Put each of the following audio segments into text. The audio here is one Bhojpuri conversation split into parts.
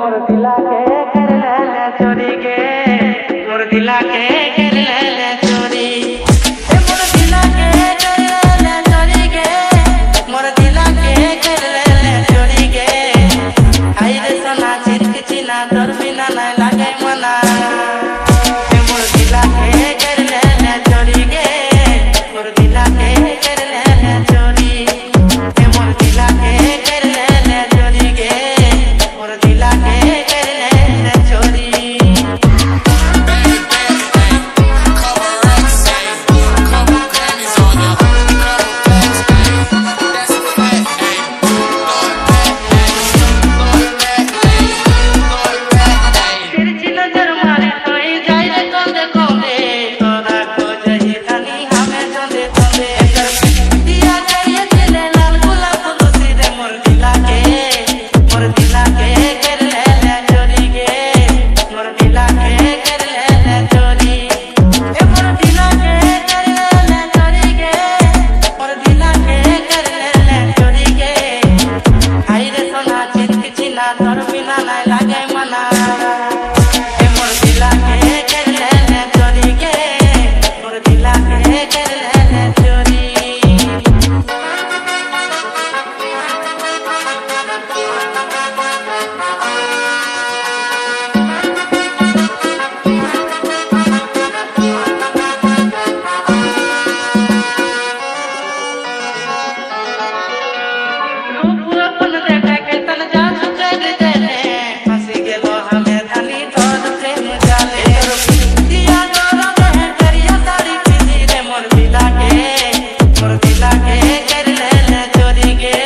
मोर दिला के कर ले चोरी गे, मोर दिला के कर ले चोरी, मोर दिला के कर ले चोरी गे, मोर दिला के कर ले चोरी गे। आई रे सोना चिरक चिना तोर बिना नहीं लागे मना, मोर दिला के कर ले चोरी गे, मोर दिला के कर ले चोरी, मोर दिला के कर ले चोरी गे, मोर दिला के कर ले चोरी। तिरछी नजर मारे कोई जाए रे कोंदे कोंदे, तोरा को जही धनी हमें जोंदे जोंदे, दिया चाहिए चले लाल गुलाब रोसी रे मोर दिला के कर ले चोरी गे, मोर दिला के कर ले चोरी, मोर दिला के कर ले चोरी गे, मोर दिला के कर ले चोरी गे। आई रे सोना चिरक चिना तोर बिना नहीं लागे मना, मोर दिला के कर ले चोरी गे, मोर दिला के कर ले चोरी। रूप अपन देखा के तन जादू कर देले, हंसी गेलो हमें धनी तोर प्रेम जाले, दिया तोरा में करिया साड़ी पीसी रे मोर दिला के कर ले चोरी गे,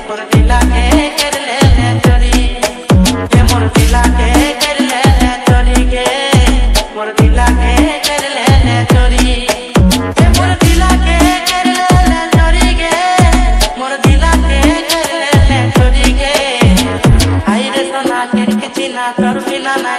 मोर दिला के कर ले चोरी, मोर दिला के कर ले चोरी गे, मोर दिला के कर ले चोरी, मोर दिला के कर ले चोरी गे, मोर दिला के कर ले चोरी गे। आई रे सोना चिरक चिना तोर बिना नहीं